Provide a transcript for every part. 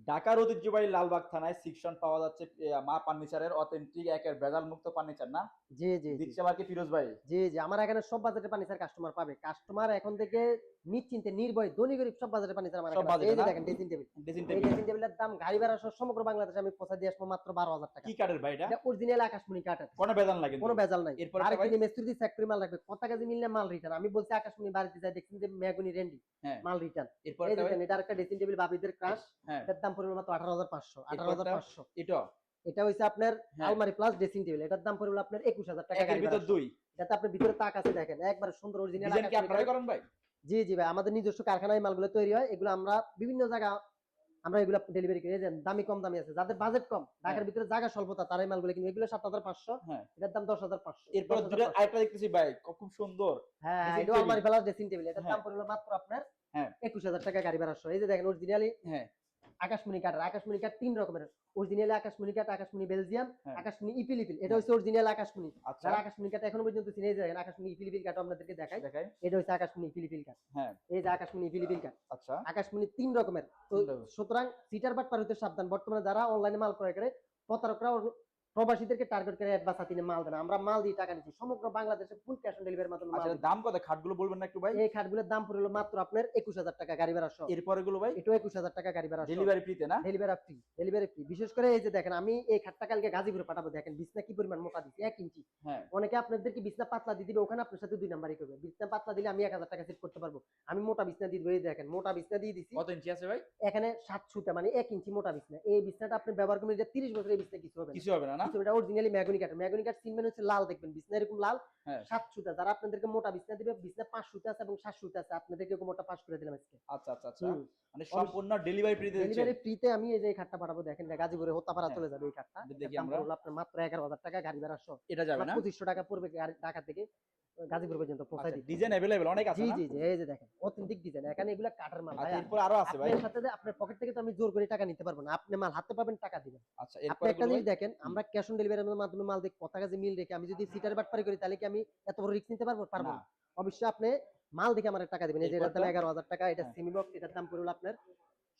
ঢাকার ঐতিহ্যবাহী লালবাগ থানায় সেকশন পাওয়া যাচ্ছে মা ফার্নিচারের অথেন্টিক একের ভেজাল মুক্ত ফার্নিচার না? জি জি জি দিচ্ছে আমার কি ফিরোজ ভাই? জি জি আমার এখানে সব বাজেটের ফার্নিচার কাস্টমার পাবে। কাস্টমার এখন থেকে নিশ্চিন্তে নির্ভয়ে ধনী গরিব সব বাজেটের ফার্নিচার আমার সব এখানে আছে। বাজেটে এই যে না? দেখেন ড্রেসিং টেবিল। ড্রেসিং এই টেবিল ড্রেসিং টেবিলের দাম গাড়ি ভাড়া সহ সমগ্র বাংলাদেশে আমি পৌঁছা দিয়ে আসবো মাত্র 12,000 টাকা। কি কাঠের ভাই এটা? এটা অরিজিনাল আকাশমণি কাঠের। কোনো ভেজাল না কিন্তু। কোনো ভেজাল নাই। এরপর আর একটা ভাই? কিনে মিস্ত্রি দিয়ে ফ্যাক্টরি মাল রাখবে। কথা কাজে মিললে মাল রিটার্ন। আমি বলছি আকাশমণি বাড়িতে যাই দেখছেন যে মেহগনি রেন্ডি হ্যাঁ। মাল রিটার্ন। এরপর এই একটা যে ভাই? দেখেন এটা আরেকটা ড্রেসিং টেবিল বাবিদের ক্রাশ। হ্যাঁ। এটার দাম পড়বে মাত্র 18,500 এরপরটা? 18,500। এটা? এটা হইছে আপনার হ্যাঁ। আলমারি প্লাস ড্রেসিং টেবিল। এটার দাম পড়বে আপনার 21,000 টাকা একের গাড়ি ভিতর ভাড়া সহ। দুই। এটাতে আপনার ভিতরে তাক আছে দেখেন। একবারে সুন্দর অরিজিনাল ডিজাইন কি আকাশমণি আপনারাই কাঠ। করেন ভাই? জি জি ভাই আমাদের নিজস্ব কারখানায় মালগুলো তৈরি হয়। এগুলো আমরা বিভিন্ন জায়গা আমরা এগুলো ডেলিভারি করি। এই যে দামি কম দামি আছে। যাদের বাজেট কম, ঢাকার হ্যাঁ। ভিতরে জায়গা স্বল্পতা তারাই মালগুলো কিনবে। এগুলো 7,500। হ্যাঁ। এটার দাম 10,500। এরপর দুটো 10,500। আরেকটা দেখতেছি ভাই খুব সুন্দর। হ্যাঁ, ড্রেসিং এটাও টেবিল। আলমারি প্লাস ড্রেসিং টেবিল। এটার হ্যাঁ। দাম পড়লো মাত্র আপনার হ্যাঁ। 21,000 টাকা গাড়ি ভাড়া সহ। এই যে দেখেন অরিজিনালি হ্যাঁ। আকাশমণি কাঠ। আকাশমণি কাঠ 3 রকমের। অরিজিনালি আকাশমণি কাঠ, আকাশমণি বেলজিয়াম, হ্যাঁ। আকাশমণি ইপিলিপিল। এটা হ্যাঁ। হচ্ছে অরিজিনাল আকাশমণি। আচ্ছা। যারা আকাশমণি কাঠ এখনো পর্যন্ত চিনে যায় আকাশমণি ইপিলিপিল কাঠ আপনাদেরকে দেখাই। দেখাই। এটা হচ্ছে আকাশমণি ইপিলিপিল কাঠ। হ্যাঁ। এই যে আকাশমণি ইপিলিপিল কাঠ। আচ্ছা। আকাশমণি 3 রকমের। তো 3 রকমের। সুতরাং সিটার বাটপার হইতে সাবধান। বর্তমানে যারা অনলাইনে মাল ক্রয় করে প্রতারকরা প্রবাসীদেরকে টার্গেট করে অ্যাডভান্স হাতিয়ে মাল দেন। আমরা মাল দিয়ে টাকা নিচ্ছি। সমগ্র বাংলাদেশে ফুল ক্যাশ অন ডেলিভারির মাধ্যমে মাল আচ্ছা দিচ্ছি। দাম কত খাটগুলো বলবেন না একটু ভাই? এই খাটগুলোর দাম পড়লো মাত্র আপনার 21,000 টাকা গাড়ি ভাড়া সহ। এরপর এগুলো ভাই? এটাও 21,000 টাকা গাড়ি ভাড়া সহ। ডেলিভারি ফ্রিতে না? Delivery free. Delivery free. বিশেষ করে এই যে দেখেন আমি এই খাটটা কালকে গাজীপুরে পাঠাবো। দেখেন বিছনা কি পরিমাণ মোটা দিছি 1 ইঞ্চি। হ্যাঁ। অনেকে আপনাদেরকে বিছনা পাতলা দিয়ে দিবে ওখানে আপনার সাথে 2 নাম্বারই করবে। বিছনা পাতলা দিলে আমি 1,000 টাকা সেট করতে পারবো। আমি মোটা বিছনা দিয়ে দিব। এই দেখেন মোটা বিছনা দিয়ে দিছি। কত ইঞ্চি আছে ভাই? এখানে 7 সুতা মানে 1 ইঞ্চি মোটা বিছনা। এই বিছনাটা আপনি ব্যবহার করবেন এটা 30 বছরের বিছনা কিছু হবে না। কিছু হবে না না? কিছু এটা অরিজিনালি মেহগনি কাঠ। মেহগনি কাঠ চিনবেন হচ্ছে লাল দেখবেন বিছনা এরকম লাল। হ্যাঁ। 7 সুতা যারা আপনাদেরকে মোটা বিছনা দিবে বিছনা 5 সুতা আছে এবং 7 সুতা আছে। আপনাদেরকে এরকম মোটা 5 করে দিলাম আজকে। আচ্ছা আচ্ছা আচ্ছা। হুম। মানে সম্পূর্ণ ডেলিভারি ফ্রিতে দিচ্ছেন? ডেলিভারি ফ্রিতে আমি এই যে এই খাটটা পাঠাবো দেখেন গাজীপুরে হোতাপাড়া হ্যাঁ। চলে যাবে এই খাটটা। এটা দেখি দাম আমরা। পড়লো আপনার মাত্র 11,000 টাকা গাড়ি ভাড়া সহ। এটা যাবে না? 2,500 টাকা পড়বে ঢাকা থেকে গাজীপুর পর্যন্ত পৌঁছায় আচ্ছা দিতে। ডিজাইন अवेलेबल অনেক আছে জি না? জি জি এই যে দেখেন অথেন্টিক ডিজাইন। এখানে এগুলা কাঠের মাল আচ্ছা ভাই। এরপর আরো আছে ভাই? আপনার সাথে আপনার পকেট থেকে তো আমি জোর করে টাকা নিতে পারবো না। আপনি মাল হাতে পাবেন টাকা দিবেন। আচ্ছা আপনি এরপর একটা এগুলো ভাই? জিনিস দেখেন আমরা ক্যাশ অন ডেলিভারির মাধ্যমে মাল দেখি কথা কাজে মিল রেখে আমি যদি সিটার বাটপারি করি তাহলে কি আমি এত বড় রিস্ক নিতে পারবো? পারবো না। না। অবশ্যই আপনি মাল দেখে আমার টাকা দিবেন। এই যে এটার দাম এরপরটা? 11,000 টাকা। এটা হ্যাঁ। সেমি বক্স এটার দাম পড়লো আপনার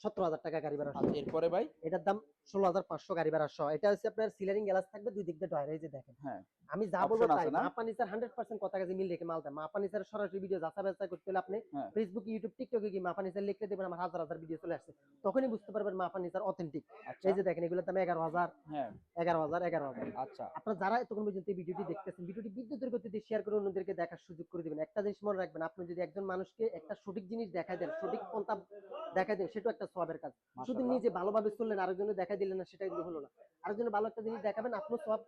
17,000 টাকা গাড়ি ভাড়া সহ। আচ্ছা এরপরে ভাই? এটার দাম 16,500 গাড়ি ভাড়া সহ। এটা হচ্ছে আপনার সিলারিং গ্লাস থাকবে দুই দিক দিয়ে ডয়ার। এই যে দেখেন। হ্যাঁ। আমি যা বলবো অপশন তাই। আছে না? মা ফার্নিচার 100% কথা কাজে মিল রেখে মাল দেয়। মা ফার্নিচারের সরাসরি ভিডিও যাচাই-বাছাই করতে হলে আপনি হ্যাঁ। Facebook, YouTube, TikTok এ গিয়ে মা ফার্নিচার লিখে দেবেন আমার হাজার হাজার ভিডিও চলে আসছে। তখনই বুঝতে পারবেন মা ফার্নিচার অথেন্টিক। আচ্ছা। এই যে দেখেন এগুলোর দাম 11,000 হ্যাঁ। 11,000 11,000। আচ্ছা। আপনারা যারা এতক্ষণ পর্যন্ত এই ভিডিওটি দেখতেছেন ভিডিওটি বিদ্যুতের গতিতে শেয়ার করে অন্যদেরকে দেখার সুযোগ করে দিবেন। একটা জিনিস মনে রাখবেন আপনি যদি একজন মানুষকে একটা সঠিক জিনিস দেখায় দেন, সঠিক পন্থা দেখায় দেন সেটাও একটা সওয়াবের কাজ। শুধু মাশাআল্লাহ। নিজে ভালোভাবে চললেন আরেকজনের দেখাই দিলেন না সেটা কিন্তু হলো না। আরেকজনের ভালো একটা জিনিস দেখাবেন আপনিও সওয়াব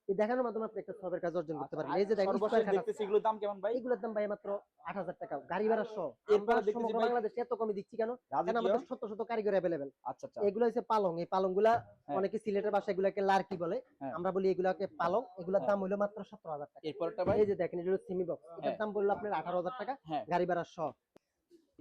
এই দেখানোর মাধ্যমে আপনি একটা সওয়াবের কাজ অর্জন করতে আচ্ছা পারবেন। এই যে দেখেন সর্বশেষ স্কয়ার খাট আছে। দেখতেছি এগুলোর দাম কেমন ভাই? এগুলোর দাম ভাই মাত্র 8,000 টাকা গাড়ি ভাড়া সহ। এরপরে আমরা দেখতেছি সমগ্র ভাই বাংলাদেশে এত কমে দিচ্ছি কেন? কারণ রাজকীয়? আমাদের শত শত কারিগর अवेलेबल। আচ্ছা আচ্ছা। এগুলো হচ্ছে পালং। এই পালংগুলা হ্যাঁ। অনেকে সিলেটের ভাষায় এগুলাকে লার্কি বলে। হ্যাঁ। আমরা বলি এগুলাকে পালং। এগুলোর হ্যাঁ। দাম হলো মাত্র 17,000 টাকা। এরপরটা ভাই? এই যে দেখেন এটা হলো সেমি বক্স। এটার হ্যাঁ। দাম বললো আপনার 18,000 টাকা হ্যাঁ। গাড়ি ভাড়া সহ।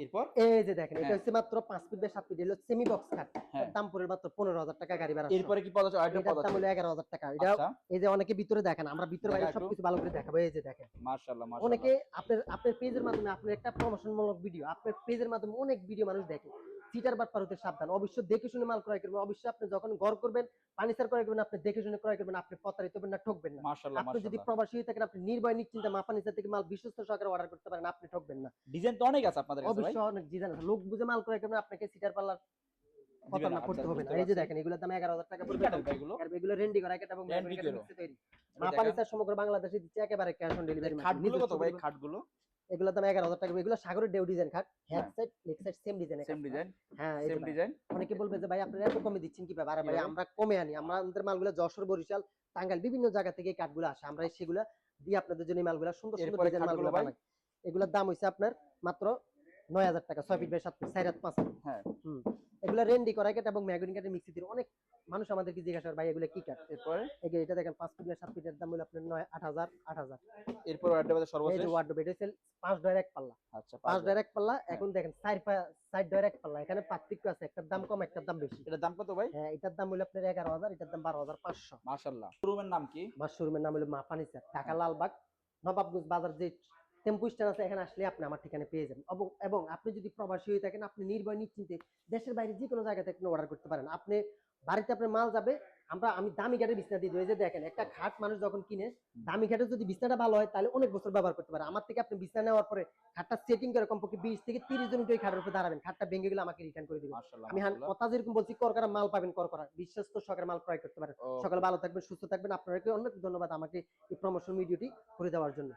এরপর? এই যে দেখেন এটা হ্যাঁ। হচ্ছে মাত্র 5 ফিট বাই 7 ফিট হলো সেমি বক্স খাট। হ্যাঁ। এর দাম পড়বে মাত্র 15,000 টাকা গাড়ি ভাড়া সহ। এরপরে কি পড়া আছে? আইটেম এটার পড়া দাম আছে? হলো 11,000 টাকা। এটা আচ্ছা। এই যে অনেকে ভিতরে দেখেন আমরা ভিতরে বাইরে দেখা একটু। সবকিছু ভালো করে দেখাবো। এই যে দেখেন মাশাআল্লাহ অনেকে মাশাআল্লাহ। আপনার পেজের মাধ্যমে আপনার একটা প্রমোশনমূলক ভিডিও আপনার পেজের মাধ্যমে অনেক ভিডিও মানুষ দেখে। সিটার বাটপার হতে সাবধান। অবশ্যই দেখে শুনে মাল ক্রয় করবেন। অবশ্যই আপনি যখন ঘর করবেন ফার্নিচার ক্রয় করবেন আপনি দেখে শুনে ক্রয় করবেন। আপনি প্রতারিত হবেন না, ঠকবেন না। মাশাআল্লাহ আপনি যদি মাশাআল্লাহ। প্রবাসী হয়ে থাকেন আপনি নির্ভয় নিশ্চিন্তে মা ফার্নিচার থেকে মাল বিশ্বস্ত সহকারে অর্ডার করতে পারেন। আপনি ঠকবেন না। ডিজাইন তো অনেক আছে আপনাদের কাছে ভাই? অবশ্যই অনেক ডিজাইন আছে। লোক বুঝে মাল ক্রয় করবেন আপনাকে সিটার পাল্লার দিবেন প্রতারণা না। করতে আচ্ছা হবে না। বুঝতে এই যে পারছি। দেখেন এগুলোর দাম 11,000 টাকা কি পড়বে। কাঠের ভাই এগুলো? আর এগুলো রেন্ডি করা এটা এবং রেন্ডি মেহগনি করো। মিক্সে তৈরি। এটা মা দেখান। ফার্নিচার সমগ্র বাংলাদেশে দিচ্ছে একেবারে ক্যাশ অন ডেলিভারি। খাটগুলো কত ভাই খাটগুলো? এগুলোর দাম 11,000 টাকা। এগুলো সাগরের ডেউ ডিজাইন খাট। হেড হ্যাঁ। Side leg side same design same design? হ্যাঁ এই যে সেম ভাই। ডিজাইন? অনেকে বলবে যে ভাই আপনারা এত কমে দিচ্ছেন কিভাবে? আরে ভাই কিভাবে? আমরা কমে আনি। আমাদের মালগুলো যশোর, বরিশাল, টাঙ্গাইল বিভিন্ন জায়গা থেকে এই কাঠগুলো আসে। আমরা সেগুলা দিয়ে আপনাদের জন্য এই মালগুলা সুন্দর সুন্দর এরপরে ডিজাইন খাটগুলো মালগুলো ভাই? বানাই। এগুলোর দাম হইছে আপনার মাত্র 9,000 টাকা 6 ফিট বাই 7 ফিট 4 হাত 5 হাত। হ্যাঁ। হুম। এগুলা রেন্ডি করা কাঠ এবং মেহগনি কাঠের মিক্সি দিয়ে অনেক মানুষ আমাদেরকে জিজ্ঞাসা করে ভাই এগুলো কি কাঠ? এরপরে? এই যে এটা দেখেন 5 ফিট বাই 7 ফিটের দাম হলো আপনার 8,000 8,000। এরপর অ্যাডভান্স এই সর্বশেষ? যে ওয়ার্ডরোব এটা হচ্ছে 5 ডয়ার এক পাল্লা। আচ্ছা 5 ডয়ার এক পাল্লা। হ্যাঁ। এখন দেখেন 4 ডয়ার এক পাল্লা। এখানে পার্থক্য আছে। একটার দাম কম একটার দাম বেশি। এটার দাম কত ভাই? হ্যাঁ এটার দাম হলো আপনার 11,000 এটার দাম 12,500। মাশাআল্লাহ। শোরুমের নাম কি? আমার শোরুমের নাম হলো মা ফার্নিচার ঢাকা লালবাগ নবাবগঞ্জ বাজার যে টেম্পো স্ট্যান্ড আছে, এখানে আসলে আপনি আমার ঠিকানা পেয়ে যাবেন। এবং আপনি যদি প্রবাসী হয়ে থাকেন, আপনি নির্ভয় নিশ্চিন্তে দেশের বাইরে যে কোনো জায়গা থেকে অর্ডার করতে পারেন। আপনি বাড়িতে আপনার মাল যাবে, আমি দামি ঘাটের বিছনা দিয়ে দিই। এই যে দেখেন, একটা খাট মানুষ যখন কিনে, দামি ঘাটের যদি বিছনাটা ভালো হয় তাহলে অনেক বছর ব্যবহার করতে পারে। আমার থেকে আপনি বিছনা নেওয়ার পরে খাটটা সেটিং করে কমপক্ষে 20 থেকে 30 জন উঠে ওই খাটের উপর দাঁড়াবেন। খাটটা ভেঙে গেলে আমাকে রিটার্ন করে দিবেন। মাশাআল্লাহ, আমি মাশাআল্লাহ। কথা যেরকম বলছি, করকরা মাল পাবেন, করকরা বিশ্বস্ত সহকারে মাল ক্রয় করতে পারেন। সকালে ওকে। ভালো থাকবেন, সুস্থ থাকবেন। আপনাকে অনেক ধন্যবাদ আমাকে এই প্রমোশন ভিডিওটি করে দেওয়ার জন্য।